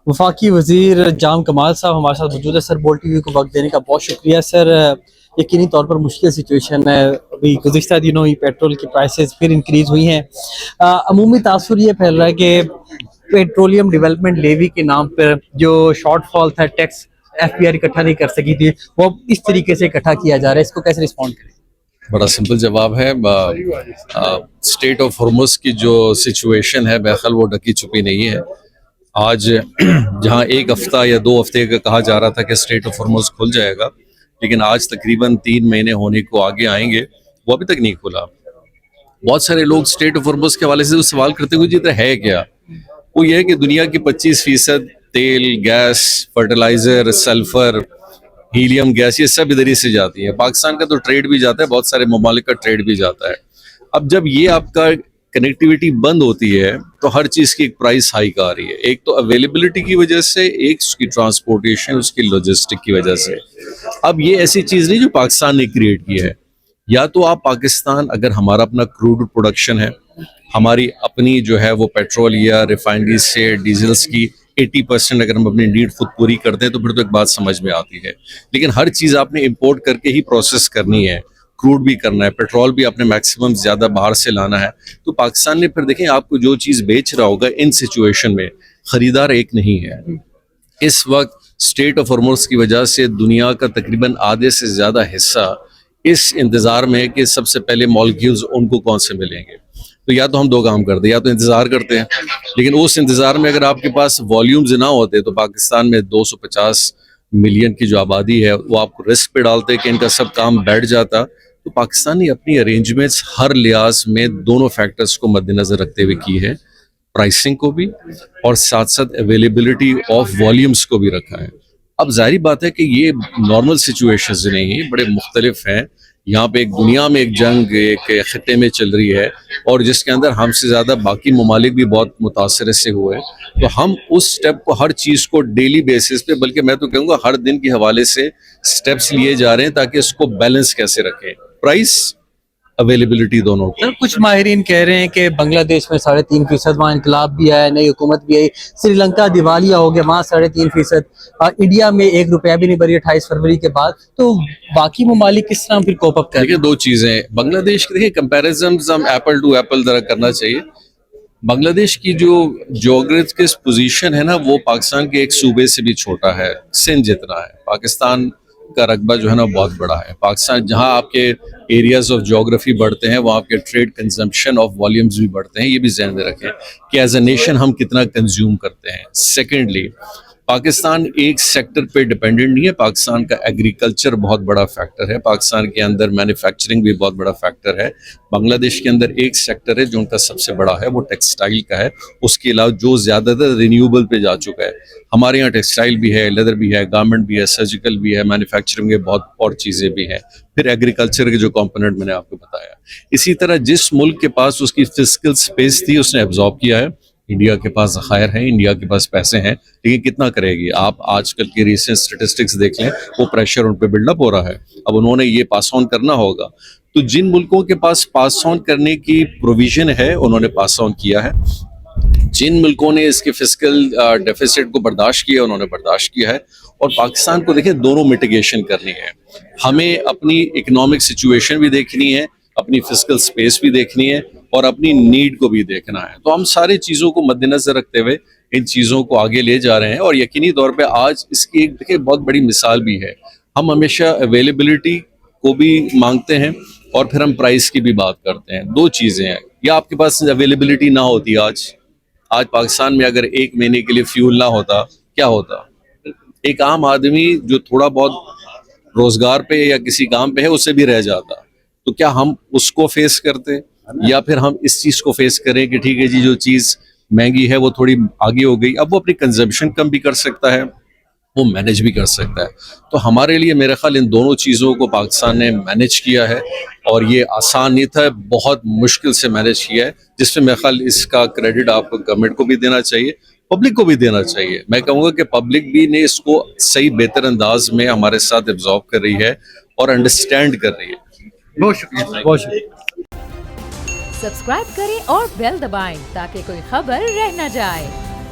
वफाकी वज़ीर जाम कमाल साहब हमारे साथ मौजूद है। सर, बोल्ट टीवी को वक्त देने का बहुत शुक्रिया। सर, यकीनी तौर पर मुश्किल सिचुएशन है। अभी गुज़िश्ता दिनों ही पेट्रोल की प्राइसेस फिर इंक्रीज़ हुई हैं। अमूमी तासुर ये फैल रहा है कि पेट्रोलियम डेवलपमेंट लेवी के नाम पर जो शॉर्टफॉल था, टैक्स एफपीआर इकट्ठा नहीं कर सकी थी, वो इस तरीके से इकट्ठा किया जा रहा है। इसको कैसे रिस्पॉन्ड करें? बड़ा सिंपल जवाब है। स्टेट ऑफ हॉर्मुज़ की जो सिचुएशन है बहरहाल वो ढकी छुपी नहीं है। आज जहां एक हफ्ता या 2 हफ्ते का कहा जा रहा था कि स्टेट ऑफ हॉर्मुज़ खुल जाएगा, लेकिन आज तकरीबन 3 महीने होने को आगे आएंगे, वो अभी तक नहीं खुला। बहुत सारे लोग स्टेट ऑफ हॉर्मुज़ के हवाले से सवाल करते हुए, जिधर है क्या, वो ये है कि दुनिया की 25% तेल, gas, fertiliser, sulphur, helium gas, ये सब इधर ही से जाती है। पाकिस्तान का तो ट्रेड भी जाता है, बहुत सारे ममालिक का ट्रेड भी जाता है। अब जब ये आपका कनेक्टिविटी बंद होती है तो हर चीज़ की एक प्राइस हाइक आ रही है। एक तो अवेलेबिलिटी की वजह से, एक उसकी ट्रांसपोर्टेशन, उसकी लॉजिस्टिक की वजह से। अब ये ऐसी चीज़ नहीं जो पाकिस्तान ने क्रिएट की है। या तो आप पाकिस्तान, अगर हमारा अपना क्रूड प्रोडक्शन है, हमारी अपनी जो है वो पेट्रोल या रिफाइनरी से डीजल्स की 80% अगर हम अपनी नीड खुद पूरी करते हैं तो फिर तो एक बात समझ में आती है। लेकिन हर चीज़ आपने इंपोर्ट करके ही प्रोसेस करनी है। क्रूड भी करना है, पेट्रोल भी आपने मैक्सिमम ज़्यादा बाहर से लाना है। तो पाकिस्तान ने फिर देखें, आपको जो चीज़ बेच रहा होगा इन सिचुएशन में, ख़रीदार एक नहीं है। इस वक्त स्टेट ऑफ हॉर्मुज़ की वजह से दुनिया का तकरीबन आधे से ज़्यादा हिस्सा इस इंतज़ार में है कि सबसे पहले मॉलिक्यूल्स उनको कौन से मिलेंगे। तो या तो हम 2 काम करते हैं, या तो इंतज़ार करते हैं, लेकिन उस इंतज़ार में अगर आपके पास वॉल्यूम्स ना होते तो पाकिस्तान में 250 मिलियन की जो आबादी है वो आपको रिस्क पे डालते कि इनका सब काम बैठ जाता। तो पाकिस्तान ने अपनी अरेंजमेंट्स हर लिहाज में दोनों फैक्टर्स को मद्देनज़र रखते हुए की है, प्राइसिंग को भी और साथ साथ अवेलेबिलिटी ऑफ वॉल्यूम्स को भी रखा है। अब जाहिर बात है कि ये नॉर्मल सिचुएशंस नहीं है, बड़े मुख्तलिफ हैं। यहाँ पे एक दुनिया में एक जंग एक खत्ते में चल रही है और जिसके अंदर हमसे ज़्यादा बाकी ममालिक भी बहुत मुतासर से हुए। तो हम उस स्टेप को, हर चीज़ को डेली बेसिस पे, बल्कि मैं तो कहूँगा हर दिन के हवाले से स्टेप्स लिए जा रहे हैं ताकि इसको बैलेंस कैसे रखें, प्राइस अवेलेबिलिटी दोनों की। सर, कुछ माहिरीन कह रहे हैं कि बांग्लादेश में 3.5% वहाँ इनकलाब भी आया, नई हुकूमत भी आई, श्रीलंका दिवालिया हो गया, वहाँ 3.5%, इंडिया में 1 रुपया भी नहीं भरी 28 फरवरी के बाद। तो बाकी ममालिक किस तरह फिर कोप अप करें? देखिए, 2 चीज़ें बांग्लादेश की, देखिए कंपेरिजन हम एप्पल टू एप्पल तरह करना चाहिए। बांग्लादेश की जो ज्योग्राफिकल पोजीशन है ना, वो पाकिस्तान के एक सूबे से भी छोटा है, सिंध जितना है। पाकिस्तान का रकबा जो है ना बहुत बड़ा है। पाकिस्तान जहां आपके एरियाज ऑफ ज्योग्राफी बढ़ते हैं, वहाँ आपके ट्रेड कंजम्पशन ऑफ वॉल्यूम्स भी बढ़ते हैं। ये भी ध्यान में रखें कि एज ए नेशन हम कितना कंज्यूम करते हैं। सेकेंडली, पाकिस्तान एक सेक्टर पे डिपेंडेंट नहीं है। पाकिस्तान का एग्रीकल्चर बहुत बड़ा फैक्टर है, पाकिस्तान के अंदर मैन्युफैक्चरिंग भी बहुत बड़ा फैक्टर है। बांग्लादेश के अंदर एक सेक्टर है जो उनका सबसे बड़ा है, वो टेक्सटाइल का है। उसके अलावा जो ज़्यादातर रिन्यूएबल पे जा चुका है। हमारे यहाँ टेक्सटाइल भी है, लेदर भी है, गारमेंट भी है, सर्जिकल भी है, मैन्युफैक्चरिंग के बहुत और चीज़ें भी हैं। फिर एग्रीकल्चर के जो कंपोनेंट मैंने आपको बताया। इसी तरह जिस मुल्क के पास उसकी फिजिकल स्पेस थी उसने एब्जॉर्ब किया है। इंडिया के पास ज़खायर हैं, इंडिया के पास पैसे हैं, लेकिन कितना करेगी? आप आजकल की रिसेंट स्टेटिस्टिक्स देख लें, वो प्रेशर उन पर बिल्डअप हो रहा है। अब उन्होंने ये पास ऑन करना होगा। तो जिन मुल्कों के पास पास ऑन करने की प्रोविजन है उन्होंने पास ऑन किया है। जिन मुल्कों ने इसके फिजिकल डेफिसिट को बर्दाश्त किया उन्होंने बर्दाश्त किया है। और पाकिस्तान को देखिए, दोनों मिटिगेशन करनी है। हमें अपनी इकोनॉमिक सिचुएशन भी देखनी है, अपनी फिजिकल स्पेस भी देखनी है और अपनी नीड को भी देखना है। तो हम सारी चीज़ों को मद्देनजर रखते हुए इन चीज़ों को आगे ले जा रहे हैं। और यकीनी तौर पे आज इसकी एक देखिए बहुत बड़ी मिसाल भी है। हम हमेशा अवेलेबिलिटी को भी मांगते हैं और फिर हम प्राइस की भी बात करते हैं। 2 चीज़ें हैं। या आपके पास अवेलेबिलिटी ना होती, आज पाकिस्तान में अगर 1 महीने के लिए फ्यूल ना होता, क्या होता? एक आम आदमी जो थोड़ा बहुत रोजगार पे या किसी काम पे है उससे भी रह जाता। तो क्या हम उसको फेस करते, या फिर हम इस चीज़ को फेस करें कि ठीक है जी, जो चीज़ महंगी है वो थोड़ी आगे हो गई, अब वो अपनी कंजम्पशन कम भी कर सकता है, वो मैनेज भी कर सकता है। तो हमारे लिए मेरे ख्याल इन दोनों चीज़ों को पाकिस्तान ने मैनेज किया है और ये आसान नहीं था, बहुत मुश्किल से मैनेज किया है, जिसमें मेरे ख्याल इसका क्रेडिट आपको गवर्नमेंट को भी देना चाहिए, पब्लिक को भी देना चाहिए। मैं कहूँगा कि पब्लिक भी ने इसको सही बेहतर अंदाज में हमारे साथ एब्जॉर्ब कर रही है और अंडरस्टैंड कर रही है। बहुत शुक्रिया, बहुत शुक्रिया। सब्सक्राइब करें और बेल दबाएं ताकि कोई खबर रह न जाए।